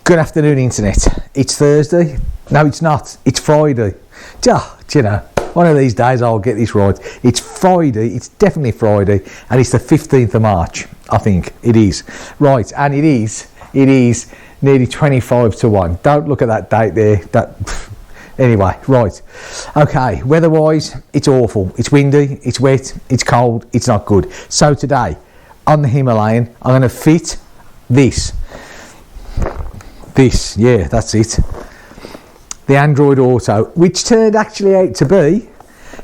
Good afternoon, internet. It's Thursday. No, it's not. It's Friday. Do you know, one of these days I'll get this right. It's Friday. It's definitely Friday, and it's the 15th of March. I think it is. Right, and it is nearly 25 to 1. Don't look at that date there. Anyway, right. Okay, weather-wise, it's awful. It's windy, it's wet, it's cold, it's not good. So today, on the Himalayan, I'm going to fit this. Yeah, that's it. The Android Auto, which turned actually out to be,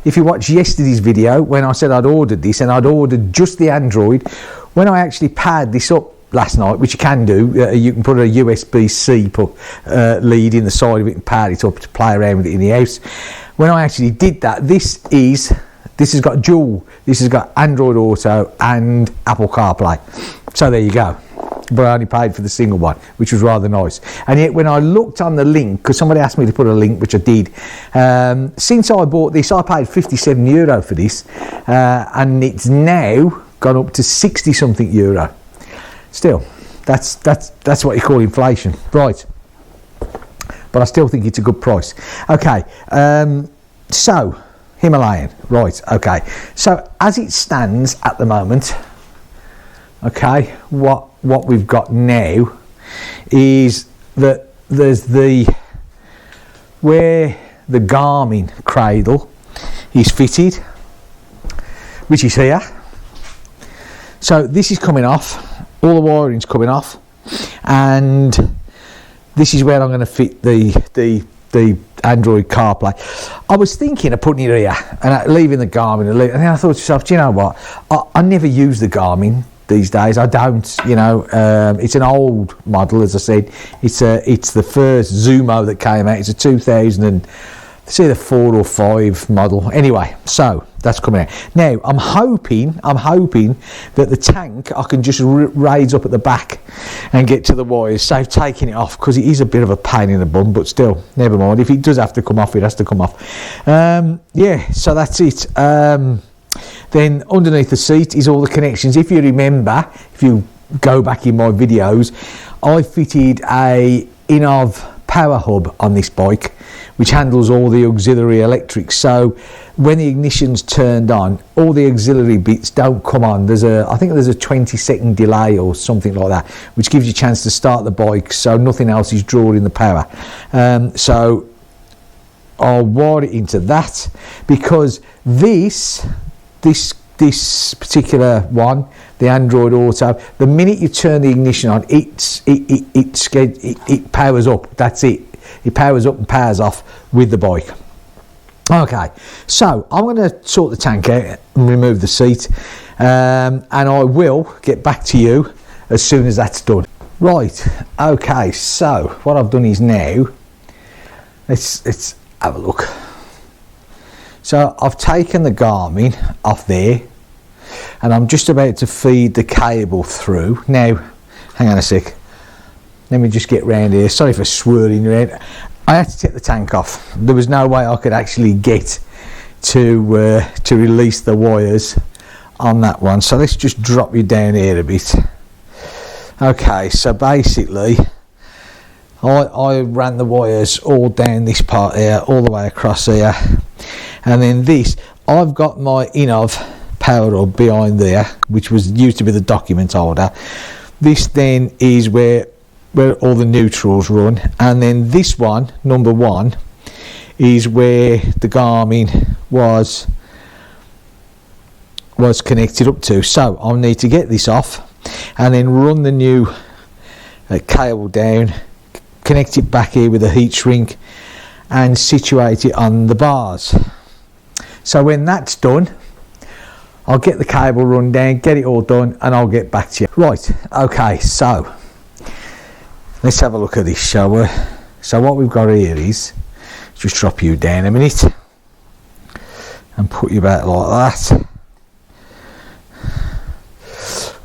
if you watch yesterday's video when I said I'd ordered this, and I'd ordered just the Android, when I actually paired this up last night, which you can do, you can put a USB-C lead in the side of it and power it up to play around with it in the house. When I actually did that, this has got dual, this has got Android Auto and Apple CarPlay. So there you go. But I only paid for the single one, which was rather nice. And yet when I looked on the link, because somebody asked me to put a link, which I did, since I bought this, I paid €57 for this, and it's now gone up to 60 something euro. Still, that's what you call inflation, right? But I still think it's a good price. Okay, so Himalayan, right? Okay, so as it stands at the moment, okay, what we've got now is that there's where the Garmin cradle is fitted, which is here. So this is coming off, all the wiring's coming off, and this is where I'm going to fit the Android CarPlay. I was thinking of putting it here and leaving the Garmin, and then I thought to myself, do you know what, I never use the Garmin these days. I don't, you know, it's an old model, as I said. It's the first Zumo that came out. It's a 2000 and it's either 4 or 5 model. Anyway, so that's coming out. Now I'm hoping that the tank I can just raise up at the back and get to the wires, save taking it off, because it is a bit of a pain in the bum, but still, never mind. If it does have to come off, it has to come off. Yeah, so that's it. Then underneath the seat is all the connections. If you remember, if you go back in my videos, I fitted a Innov power hub on this bike, which handles all the auxiliary electrics. So when the ignition's turned on, all the auxiliary bits don't come on. I think there's a 20-second delay or something like that, which gives you a chance to start the bike, so nothing else is drawing the power. So I'll wire it into that, because this particular one, the Android Auto, the minute you turn the ignition on, it powers up. That's it. It powers up and powers off with the bike. Okay, so I'm going to sort the tank out and remove the seat, and I will get back to you as soon as that's done. Right, okay, so what I've done is now, let's have a look. So I've taken the Garmin off there, and I'm just about to feed the cable through. Now, hang on a sec. Let me just get round here. Sorry for swirling around. I had to take the tank off. There was no way I could actually get to release the wires on that one. So let's just drop you down here a bit. Okay, so basically, I ran the wires all down this part here, all the way across here. And then this, I've got my Innov power hub behind there, which used to be the document holder. This then is where all the neutrals run, and then this one, number 1, is where the Garmin was connected up to. So I'll need to get this off and then run the new cable down, connect it back here with a heat shrink, and situate it on the bars. So when that's done, I'll get the cable run down, get it all done, and I'll get back to you. Right, okay, so let's have a look at this, shall we? So what we've got here is, just drop you down a minute and put you back like that.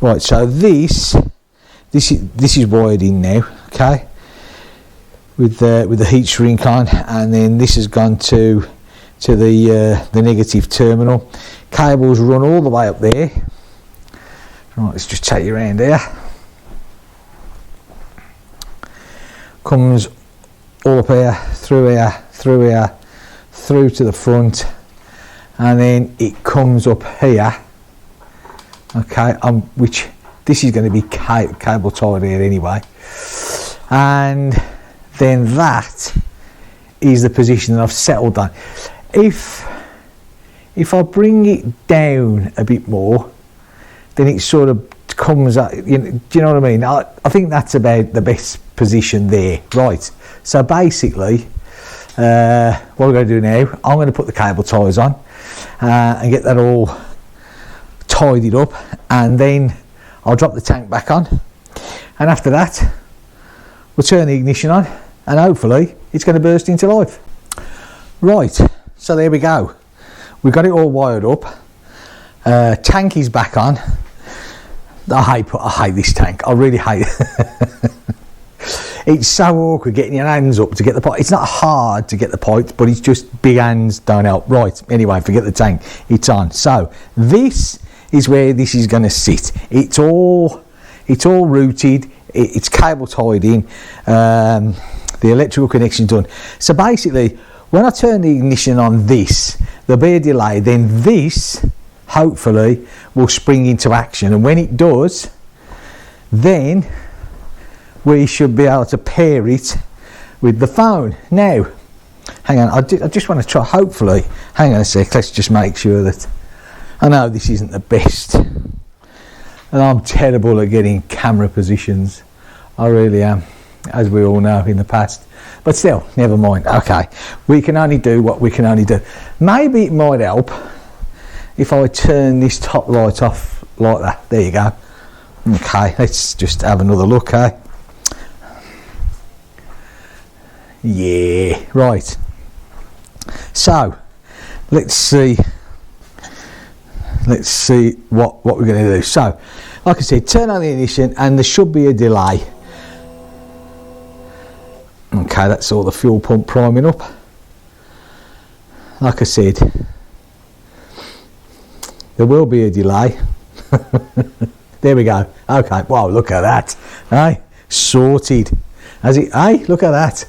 Right, so this is wired in now, okay, with the heat shrink on, and then this has gone to the negative terminal. Cables run all the way up there. Right, let's just take you around here. comes all up here, through to the front, and then it comes up here. Okay, which this is going to be cable tied here anyway, and then that is the position that I've settled on. If I bring it down a bit more, then it sort of comes up, do you know what I mean? I think that's about the best position there. Right, so basically what we're going to do now, I'm going to put the cable ties on and get that all tidied up, and then I'll drop the tank back on, and after that we'll turn the ignition on, and hopefully it's going to burst into life. Right, so there we go, we've got it all wired up. Tank is back on. I hate this tank, I really hate it. It's so awkward getting your hands up to get the pipe. It's not hard to get the pipes, but it's just big hands don't help. Right, anyway, forget the tank, it's on. So this is where this is going to sit. It's all routed, it's cable tied in, the electrical connection done. So basically, when I turn the ignition on this, there'll be a delay, then this hopefully will spring into action, and when it does, then we should be able to pair it with the phone. Now, hang on, I just want to try, hopefully, hang on a sec, let's just make sure that, I know this isn't the best, and I'm terrible at getting camera positions, I really am, as we all know in the past, but still, never mind. Okay, we can only do what we can only do. Maybe it might help if I turn this top light off like that. There you go. Okay, let's just have another look, eh? Yeah, right. So, let's see what we're going to do. So, like I said, turn on the ignition, and there should be a delay. Okay, that's all the fuel pump priming up. Like I said, there will be a delay. There we go. Okay, wow, look at that. Hey, sorted. Has it? Hey, look at that.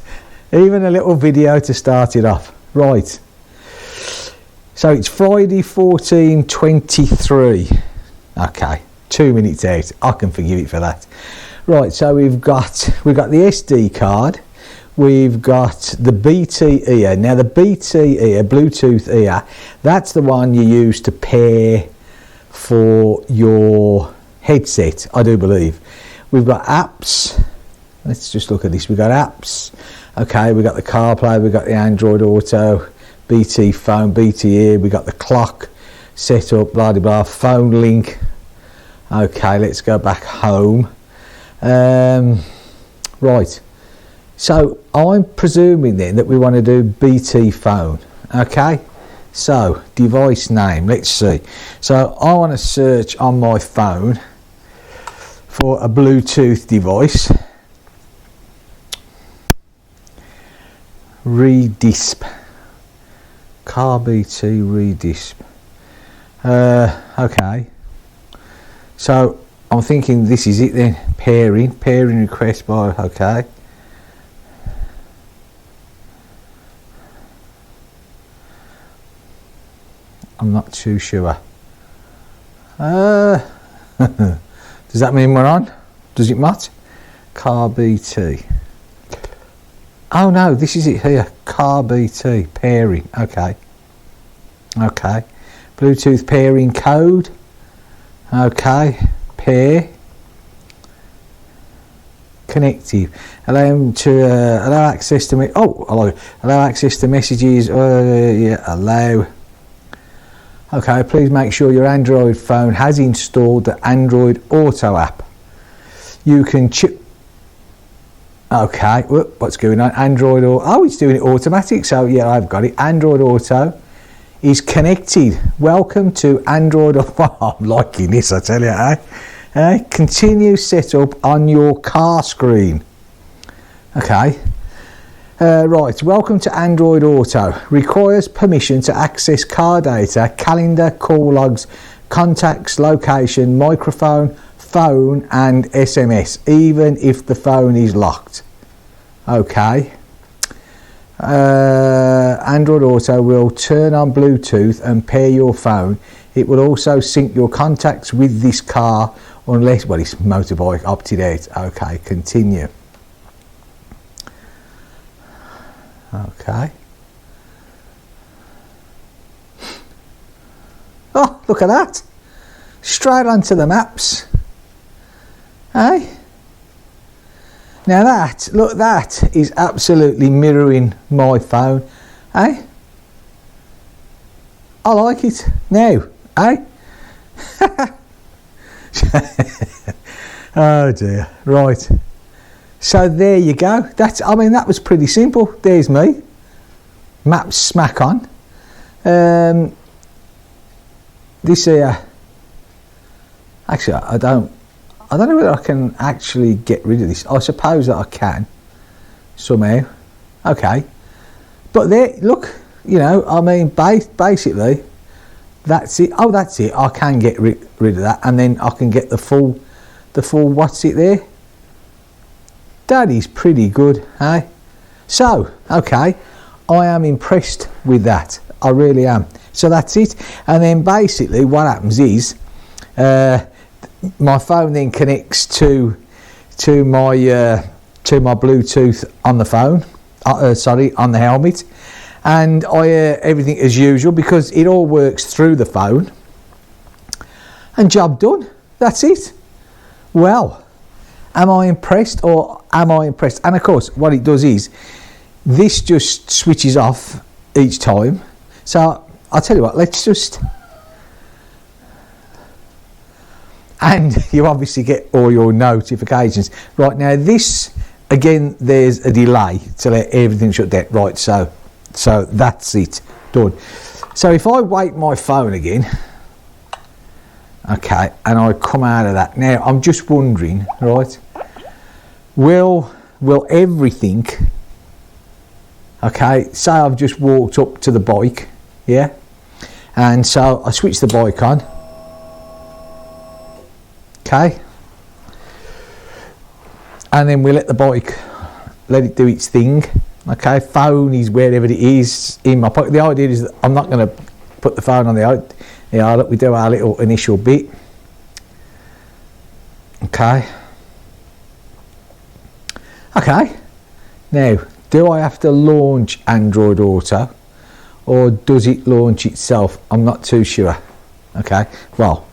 Even a little video to start it off. Right. So it's Friday 14:23. Okay, 2 minutes out. I can forgive it for that. Right, so we've got the SD card. We've got the BT ear. Now the BT ear, Bluetooth ear, that's the one you use to pair for your headset, I do believe. We've got apps. Let's just look at this. We've got apps. Okay, we've got the CarPlay, we've got the Android Auto, BT phone, BT ear, we've got the clock set up, blah blah blah, phone link. Okay, let's go back home. Right. So I'm presuming then that we want to do BT phone. Okay, so device name, let's see. So I want to search on my phone for a Bluetooth device. Redisp, car BT redisp. Okay, so I'm thinking this is it then. Pairing request by, okay. I'm not too sure. Does that mean we're on? Does it matter? Car BT. Oh no, this is it here. Car BT pairing. Okay. Okay. Bluetooth pairing code. Okay. Pair. Connective. Allow access to me. Oh, allow access to messages. Yeah. Allow. Okay, please make sure your Android phone has installed the Android Auto app. You can okay, what's going on? Android Auto. Oh, it's doing it automatic. So yeah, I've got it. Android Auto is connected. Welcome to Android. Oh, I'm liking this, I tell you. Continue setup on your car screen. Okay. Right, welcome to Android Auto. Requires permission to access car data, calendar, call logs, contacts, location, microphone, phone and SMS, even if the phone is locked. Okay. Android Auto will turn on Bluetooth and pair your phone. It will also sync your contacts with this car unless, well, it's motorbike opted out. Okay, continue. Okay. Oh, look at that. Straight onto the maps. Hey? Now that, look, that is absolutely mirroring my phone. Hey? I like it. Now, hey? Oh dear. Right. So there you go. That's, I mean, that was pretty simple. There's me. Maps smack on. This here, actually, I don't know whether I can actually get rid of this. I suppose that I can somehow. Okay, but there, look, you know, I mean, basically, that's it. Oh, that's it. I can get rid of that, and then I can get the full. What's it there? That is pretty good, eh? So, okay, I am impressed with that. I really am. So that's it. And then basically what happens is my phone then connects to my Bluetooth on the phone. On the helmet, and I hear everything as usual because it all works through the phone. And job done. That's it. Well, am I impressed or am I impressed? And of course, what it does is this just switches off each time. So I'll tell you what, let's just, and you obviously get all your notifications. Right, now this, again, there's a delay to let everything shut down. Right, so that's it, done. So if I wake my phone again, okay, and I come out of that, now I'm just wondering, right, will everything, okay, say I've just walked up to the bike, yeah, and so I switch the bike on, okay, and then we let the bike, let it do its thing, okay, phone is wherever it is in my pocket. The idea is that I'm not going to put the phone on the out. Yeah, look, we do our little initial bit, okay, now do I have to launch Android Auto or does it launch itself? I'm not too sure. Okay, well,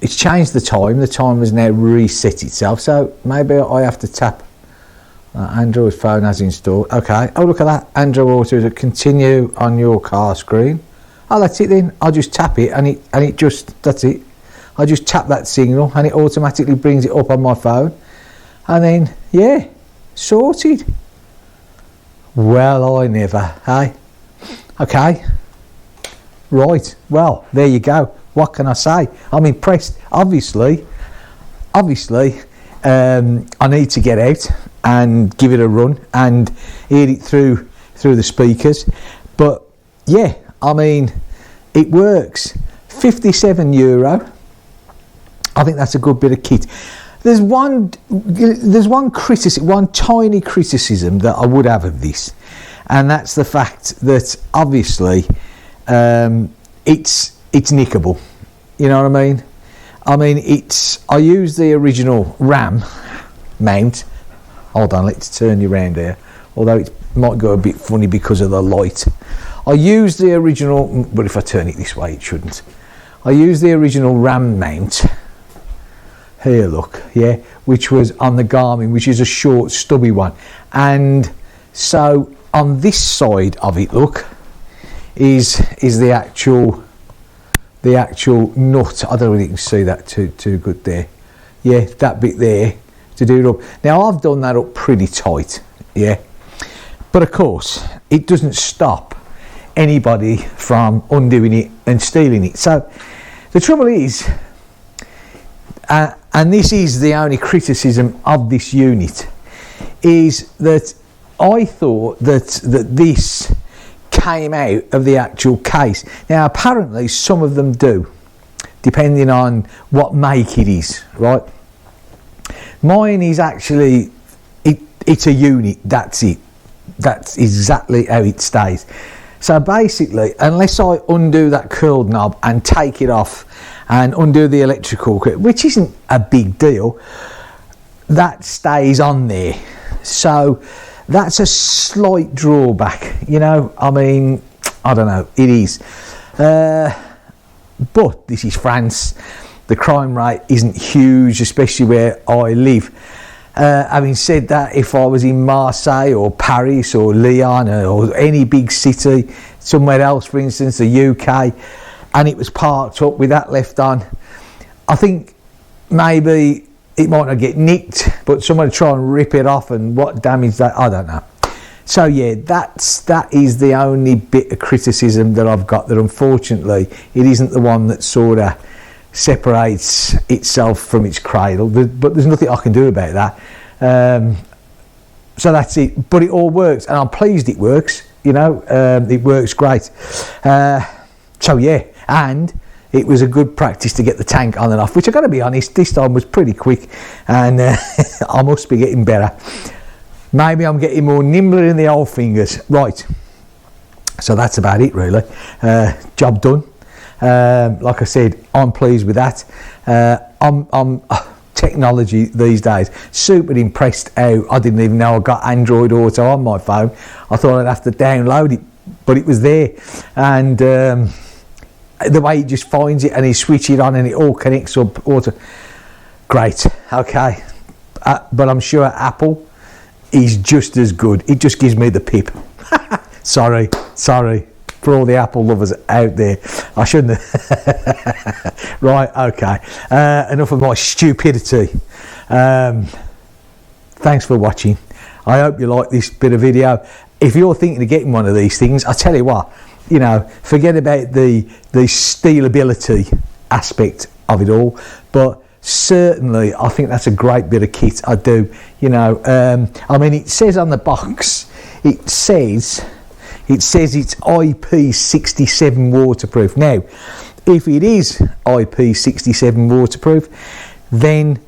it's changed the time has now reset itself, so maybe I have to tap Android phone as installed. Okay, oh look at that, Android Auto to continue on your car screen. Oh, that's it then. I'll just tap it and it just, that's it. I just tap that signal and it automatically brings it up on my phone, and then yeah, sorted. Well, I never, hey? Okay, right, well, there you go. What can I say? I'm impressed. Obviously, I need to get out and give it a run and hear it through the speakers. But yeah, I mean, it works. €57. I think that's a good bit of kit. There's one criticism, one tiny criticism that I would have of this, and that's the fact that obviously it's nickable. You know what I mean? I mean, I use the original RAM mount. Hold on, let's turn you around here. Although it might go a bit funny because of the light. I use the original, but if I turn it this way, it shouldn't. I use the original RAM mount. Here, look, yeah, which was on the Garmin, which is a short, stubby one. And so on this side of it, look, is the actual nut. I don't know if you can see that too good there. Yeah, that bit there to do it up. Now I've done that up pretty tight, yeah, but of course it doesn't stop anybody from undoing it and stealing it. So the trouble is, and this is the only criticism of this unit, is that I thought that this came out of the actual case. Now apparently some of them do. depending on what make it is, right? Mine is actually, it's a unit, that's it. That's exactly how it stays. So basically, unless I undo that curled knob and take it off and undo the electrical, which isn't a big deal, that stays on there. So that's a slight drawback, you know. I mean, I don't know, it is. But this is France. The crime rate isn't huge, especially where I live. Having said that, if I was in Marseille or Paris or Lyon or any big city, somewhere else, for instance, the UK, and it was parked up with that left on, I think maybe it might not get nicked, but someone try and rip it off, and what damage that, I don't know. So yeah, that is the only bit of criticism that I've got, that unfortunately it isn't the one that sort of separates itself from its cradle, but there's nothing I can do about that. So that's it, but it all works, and I'm pleased it works, you know. It works great. So yeah, and it was a good practice to get the tank on and off, which I got to be honest, this time was pretty quick, and I must be getting better. Maybe I'm getting more nimbler in the old fingers. Right, so that's about it really. Job done. Like I said, I'm pleased with that. I'm technology these days, super impressed how I didn't even know I got Android Auto on my phone. I thought I'd have to download it, but it was there, and the way it just finds it and you switch it on and it all connects up auto. Great. Okay, but I'm sure Apple is just as good. It just gives me the pip. sorry for all the Apple lovers out there. I shouldn't have. Right, okay, enough of my stupidity. Thanks for watching. I hope you like this bit of video. If you're thinking of getting one of these things, I tell you what, you know, forget about the stealability aspect of it all, but certainly I think that's a great bit of kit. I do, you know. I mean, it says on the box, it says it's IP67 waterproof. Now, if it is IP67 waterproof, then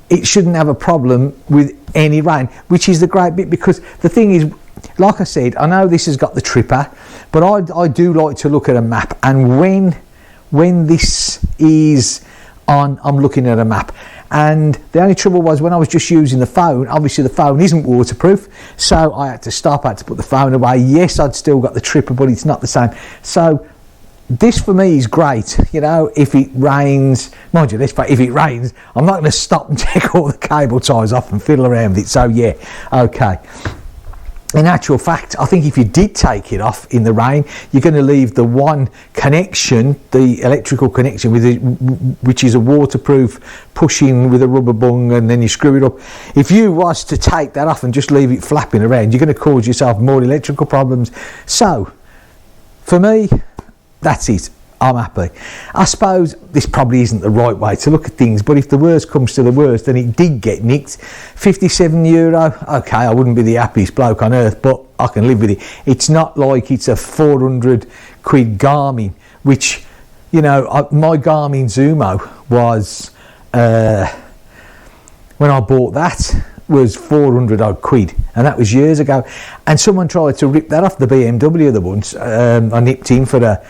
it shouldn't have a problem with any rain, which is the great bit, because the thing is, like I said, I know this has got the tripper, but I do like to look at a map, and when this is on, I'm looking at a map, and the only trouble was when I was just using the phone, obviously the phone isn't waterproof, so I had to stop, I had to put the phone away. Yes, I'd still got the tripper, but it's not the same. So this for me is great, you know. If it rains, mind you, if it rains, I'm not going to stop and check all the cable ties off and fiddle around with it. So yeah, okay. In actual fact, I think if you did take it off in the rain, you're going to leave the one connection, the electrical connection, with it, which is a waterproof push-in with a rubber bung, and then you screw it up. If you was to take that off and just leave it flapping around, you're going to cause yourself more electrical problems. So, for me, that's it. I'm happy. I suppose this probably isn't the right way to look at things, but if the worst comes to the worst and it did get nicked, €57, okay, I wouldn't be the happiest bloke on earth, but I can live with it. It's not like it's a 400 quid Garmin, which, you know, my Garmin Zumo was, when I bought that, was 400 odd quid, and that was years ago, and someone tried to rip that off the BMW the once. I nipped in for the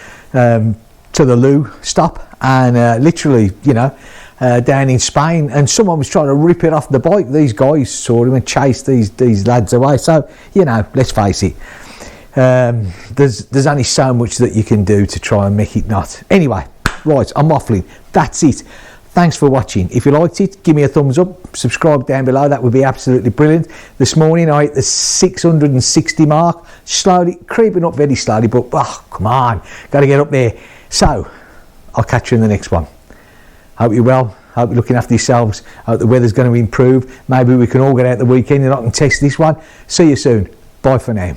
to the loo stop, and literally, you know, down in Spain, and someone was trying to rip it off the bike. These guys saw him and chased these lads away. So, you know, let's face it, there's only so much that you can do to try and make it not. Anyway, right, I'm waffling. That's it. Thanks for watching. If you liked it, give me a thumbs up, subscribe down below, that would be absolutely brilliant. This morning I hit the 660 mark, slowly creeping up, very slowly, but oh, come on, got to get up there. So I'll catch you in the next one. Hope you're well, hope you're looking after yourselves, hope the weather's going to improve. Maybe we can all get out the weekend and I can test this one. See you soon. Bye for now.